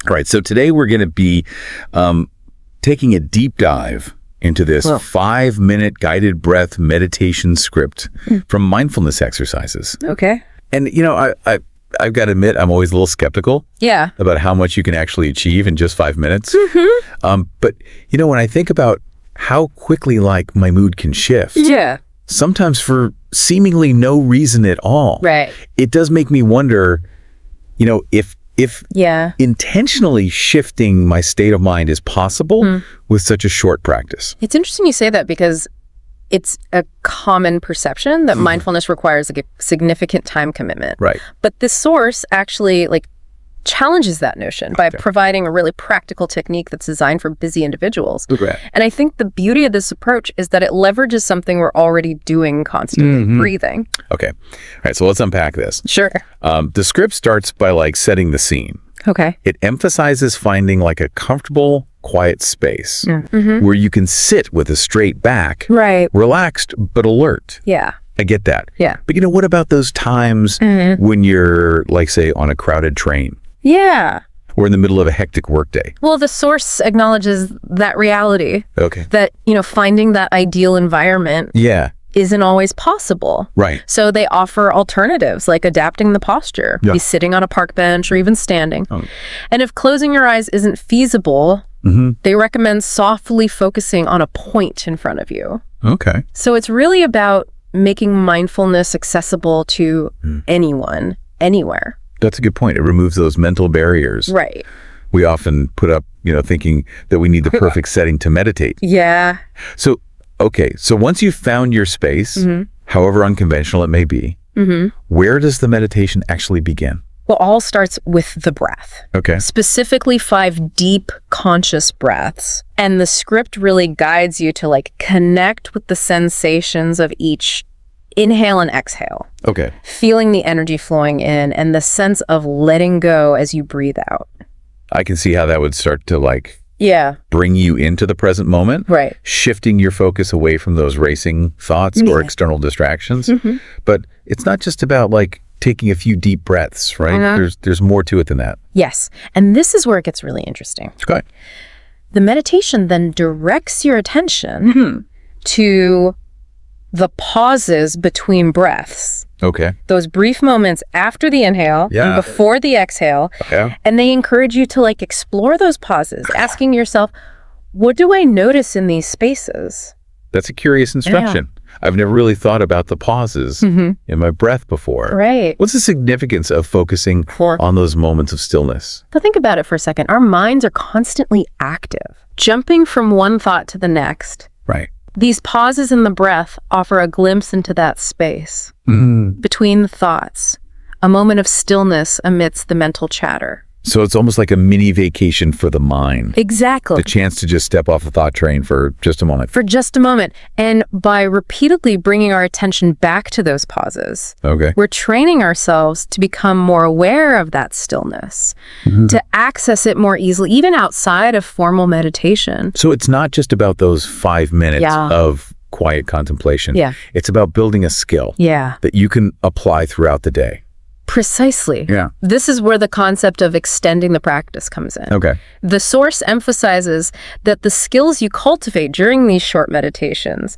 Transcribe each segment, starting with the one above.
All right, so today we're going to be taking a deep dive into this 5-minute guided breath meditation script from mindfulness exercises. Okay. And, I've got to admit, I'm always a little skeptical about how much you can actually achieve in just 5 minutes. But, when I think about how quickly, my mood can shift, sometimes for seemingly no reason at all, it does make me wonder, if intentionally shifting my state of mind is possible with such a short practice. It's interesting you say that because it's a common perception that mindfulness requires a significant time commitment. Right. But this source actually challenges that notion by providing a really practical technique that's designed for busy individuals. And I think the beauty of this approach is that it leverages something we're already doing constantly, breathing. Okay. All right, so let's unpack this. Sure. The script starts by setting the scene. Okay. It emphasizes finding a comfortable, quiet space where you can sit with a straight back, relaxed but alert. Yeah. I get that. Yeah. But what about those times when you're, say, on a crowded train? Yeah. Or in the middle of a hectic workday? Well, the source acknowledges that reality. Okay. That, finding that ideal environment isn't always possible. Right. So they offer alternatives like adapting the posture, be sitting on a park bench or even standing. And if closing your eyes isn't feasible, they recommend softly focusing on a point in front of you. Okay. So it's really about making mindfulness accessible to anyone, anywhere. That's a good point. It removes those mental barriers. Right. We often put up, thinking that we need the perfect setting to meditate. Yeah. So, okay. So once you've found your space, however unconventional it may be, where does the meditation actually begin? Well, all starts with the breath. Okay. Specifically 5 deep conscious breaths. And the script really guides you to connect with the sensations of each inhale and exhale. Okay. Feeling the energy flowing in and the sense of letting go as you breathe out. I can see how that would start to bring you into the present moment. Right. Shifting your focus away from those racing thoughts or external distractions. But it's not just about taking a few deep breaths, right? There's more to it than that. Yes. And this is where it gets really interesting. Okay. The meditation then directs your attention to the pauses between breaths. Okay. Those brief moments after the inhale and before the exhale. Okay. And they encourage you to explore those pauses, asking yourself, what do I notice in these spaces? That's a curious instruction. I've never really thought about the pauses in my breath before. Right. What's the significance of focusing on those moments of stillness? So think about it for a second. Our minds are constantly active, jumping from one thought to the next. Right. These pauses in the breath offer a glimpse into that space between the thoughts, a moment of stillness amidst the mental chatter. So it's almost like a mini vacation for the mind. Exactly. The chance to just step off the thought train for just a moment. For just a moment. And by repeatedly bringing our attention back to those pauses, we're training ourselves to become more aware of that stillness, to access it more easily, even outside of formal meditation. So it's not just about those 5 minutes of quiet contemplation. It's about building a skill that you can apply throughout the day. Precisely. Yeah. This is where the concept of extending the practice comes in. Okay. The source emphasizes that the skills you cultivate during these short meditations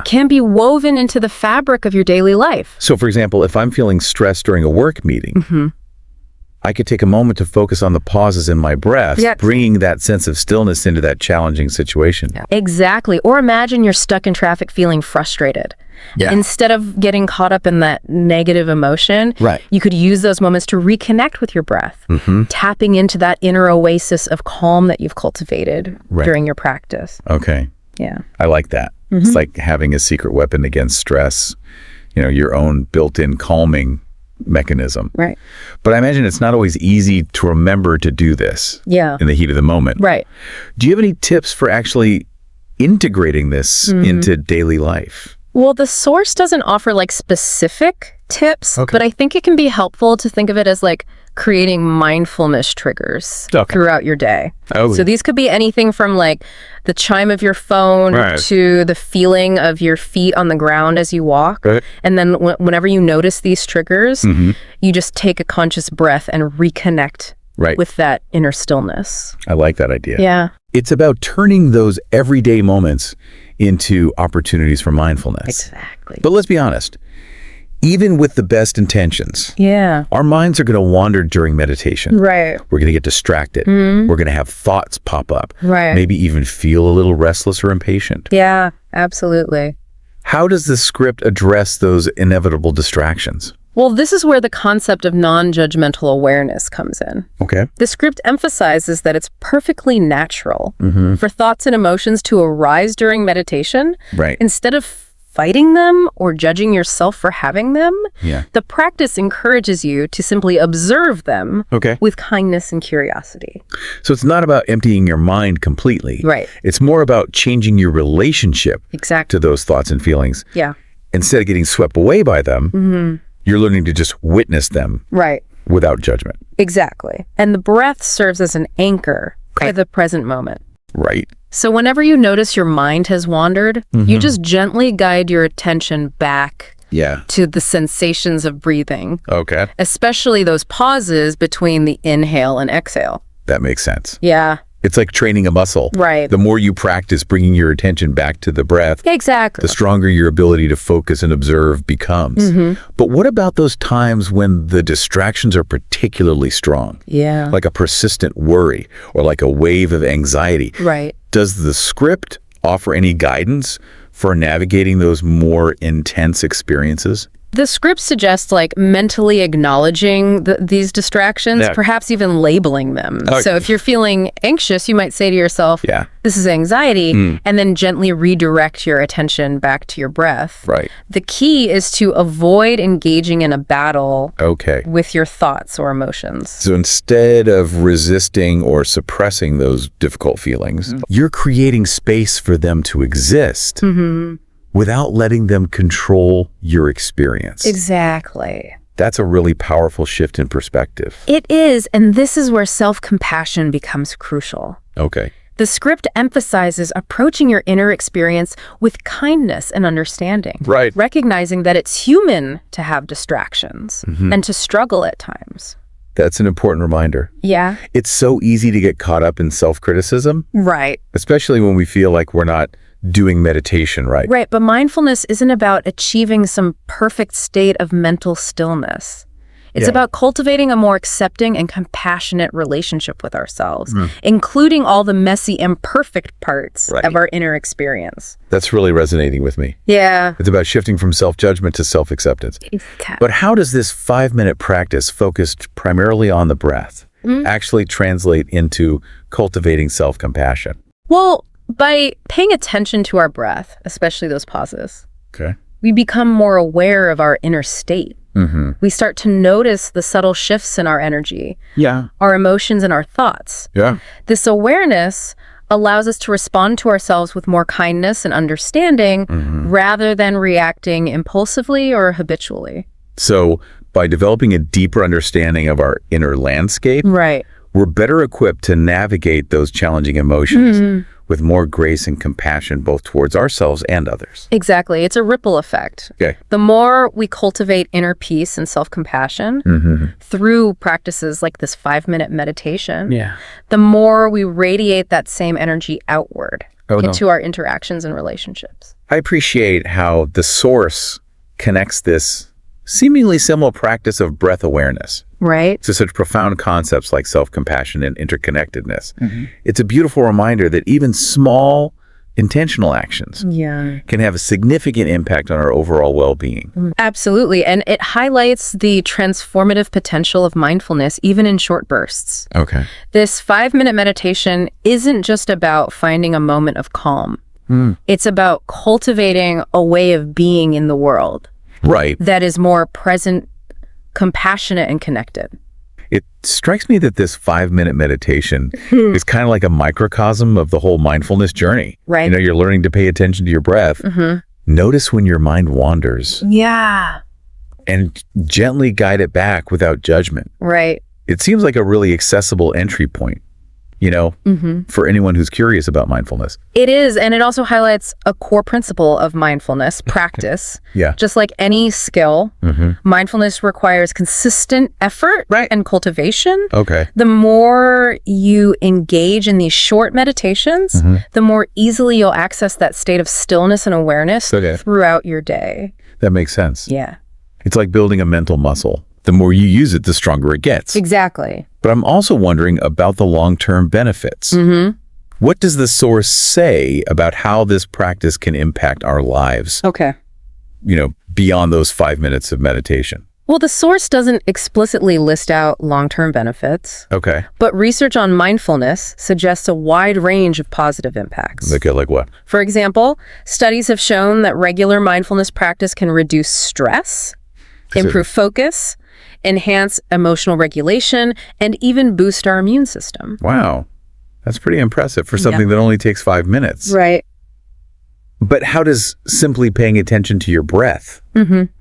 can be woven into the fabric of your daily life. So, for example, if I'm feeling stressed during a work meeting, I could take a moment to focus on the pauses in my breath, bringing that sense of stillness into that challenging situation. Exactly. Or imagine you're stuck in traffic feeling frustrated. Instead of getting caught up in that negative emotion, you could use those moments to reconnect with your breath, tapping into that inner oasis of calm that you've cultivated during your practice. Okay. Yeah. I like that. It's like having a secret weapon against stress, your own built-in calming mechanism. Right. But I imagine it's not always easy to remember to do this in the heat of the moment. Right. Do you have any tips for actually integrating this into daily life? Well, the source doesn't offer specific tips, but I think it can be helpful to think of it as creating mindfulness triggers throughout your day. So these could be anything from the chime of your phone to the feeling of your feet on the ground as you walk. And then whenever you notice these triggers, you just take a conscious breath and reconnect with that inner stillness. I like that idea. Yeah. It's about turning those everyday moments into opportunities for mindfulness. Exactly. But let's be honest, even with the best intentions, our minds are going to wander during meditation. Right. We're going to get distracted. We're going to have thoughts pop up. Right. Maybe even feel a little restless or impatient. Yeah, absolutely. How does the script address those inevitable distractions? Well, this is where the concept of non-judgmental awareness comes in. Okay. The script emphasizes that it's perfectly natural for thoughts and emotions to arise during meditation. Right. Instead of fighting them or judging yourself for having them, the practice encourages you to simply observe them with kindness and curiosity. So it's not about emptying your mind completely. Right. It's more about changing your relationship to those thoughts and feelings. Yeah. Instead of getting swept away by them, you're learning to just witness them without judgment. Exactly. And the breath serves as an anchor for the present moment. Right. So whenever you notice your mind has wandered, you just gently guide your attention back to the sensations of breathing. Okay. Especially those pauses between the inhale and exhale. That makes sense. Yeah. It's like training a muscle. Right. The more you practice bringing your attention back to the breath, exactly, the stronger your ability to focus and observe becomes. But what about those times when the distractions are particularly strong? Yeah. Like a persistent worry or like a wave of anxiety. Right. Does the script offer any guidance for navigating those more intense experiences? The script suggests like mentally acknowledging these distractions, perhaps even labeling them. So if you're feeling anxious, you might say to yourself, this is anxiety, and then gently redirect your attention back to your breath. Right. The key is to avoid engaging in a battle with your thoughts or emotions. So instead of resisting or suppressing those difficult feelings, you're creating space for them to exist. Without letting them control your experience. Exactly. That's a really powerful shift in perspective. It is, and this is where self-compassion becomes crucial. Okay. The script emphasizes approaching your inner experience with kindness and understanding. Right. Recognizing that it's human to have distractions and to struggle at times. That's an important reminder. Yeah. It's so easy to get caught up in self-criticism. Right. Especially when we feel like we're not doing meditation right. Right, but mindfulness isn't about achieving some perfect state of mental stillness. It's about cultivating a more accepting and compassionate relationship with ourselves, including all the messy, imperfect parts of our inner experience. That's really resonating with me. Yeah. It's about shifting from self-judgment to self-acceptance. But how does this 5-minute practice focused primarily on the breath actually translate into cultivating self-compassion? Well, by paying attention to our breath, especially those pauses, we become more aware of our inner state. We start to notice the subtle shifts in our energy, our emotions, and our thoughts. This awareness allows us to respond to ourselves with more kindness and understanding rather than reacting impulsively or habitually. So by developing a deeper understanding of our inner landscape, we're better equipped to navigate those challenging emotions with more grace and compassion both towards ourselves and others. Exactly. It's a ripple effect. The more we cultivate inner peace and self-compassion through practices like this 5-minute meditation, the more we radiate that same energy outward into our interactions and relationships. I appreciate how the source connects this seemingly similar practice of breath awareness to such profound concepts like self-compassion and interconnectedness. It's a beautiful reminder that even small intentional actions can have a significant impact on our overall well-being. Absolutely. And it highlights the transformative potential of mindfulness even in short bursts. This 5-minute meditation isn't just about finding a moment of calm. It's about cultivating a way of being in the world that is more present, compassionate, and connected. It strikes me that this 5-minute meditation is kind of like a microcosm of the whole mindfulness journey. You know, you're learning to pay attention to your breath. Notice when your mind wanders. And gently guide it back without judgment. It seems like a really accessible entry point. for anyone who's curious about mindfulness. It is, and it also highlights a core principle of mindfulness, practice. Yeah. Just like any skill, mindfulness requires consistent effort and cultivation. Okay. The more you engage in these short meditations, the more easily you'll access that state of stillness and awareness throughout your day. That makes sense. Yeah. It's like building a mental muscle. The more you use it, the stronger it gets. Exactly. But I'm also wondering about the long-term benefits. What does the source say about how this practice can impact our lives? Okay. Beyond those 5 minutes of meditation. Well, the source doesn't explicitly list out long-term benefits. Okay. But research on mindfulness suggests a wide range of positive impacts. Okay, like what? For example, studies have shown that regular mindfulness practice can reduce stress, improve focus, enhance emotional regulation, and even boost our immune system. Wow. That's pretty impressive for something that only takes 5 minutes. Right. But how does simply paying attention to your breath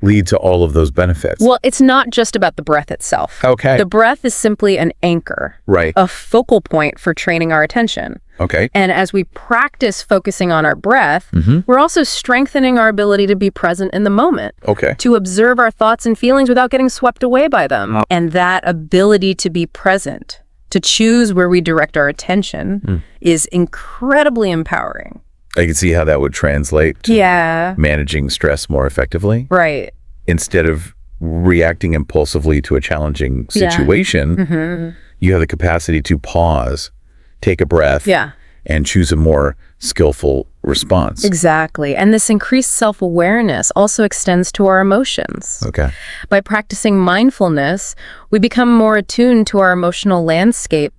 lead to all of those benefits? Well, it's not just about the breath itself. Okay. The breath is simply an anchor. Right. A focal point for training our attention. Okay. And as we practice focusing on our breath, we're also strengthening our ability to be present in the moment. Okay. To observe our thoughts and feelings without getting swept away by them. And that ability to be present, to choose where we direct our attention, is incredibly empowering. I can see how that would translate to managing stress more effectively. Right. Instead of reacting impulsively to a challenging situation, you have the capacity to pause, take a breath, and choose a more skillful response. Exactly. And this increased self-awareness also extends to our emotions. Okay. By practicing mindfulness, we become more attuned to our emotional landscape,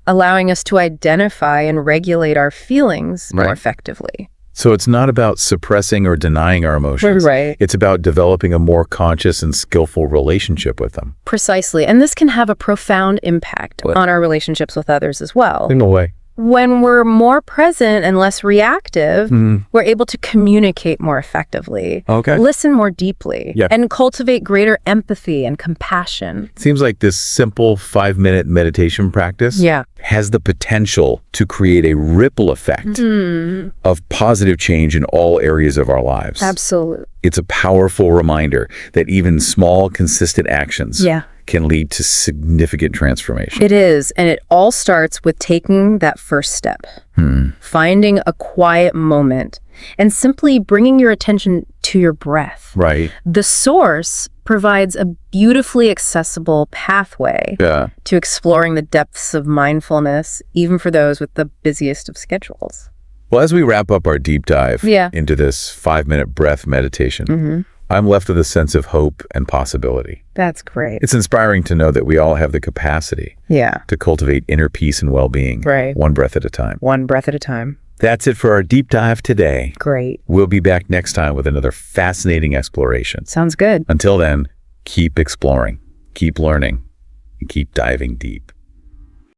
allowing us to identify and regulate our feelings more effectively. So it's not about suppressing or denying our emotions. Right. It's about developing a more conscious and skillful relationship with them. Precisely. And this can have a profound impact on our relationships with others as well. In a way. When we're more present and less reactive, we're able to communicate more effectively, listen more deeply, and cultivate greater empathy and compassion. Seems like this simple 5-minute meditation practice has the potential to create a ripple effect of positive change in all areas of our lives. Absolutely. It's a powerful reminder that even small, consistent actions can lead to significant transformation. It is, and it all starts with taking that first step, finding a quiet moment, and simply bringing your attention to your breath. Right. The source provides a beautifully accessible pathway to exploring the depths of mindfulness, even for those with the busiest of schedules. Well, as we wrap up our deep dive into this 5-minute breath meditation, I'm left with a sense of hope and possibility. That's great. It's inspiring to know that we all have the capacity to cultivate inner peace and well-being, one breath at a time. One breath at a time. That's it for our deep dive today. Great. We'll be back next time with another fascinating exploration. Sounds good. Until then, keep exploring, keep learning, and keep diving deep.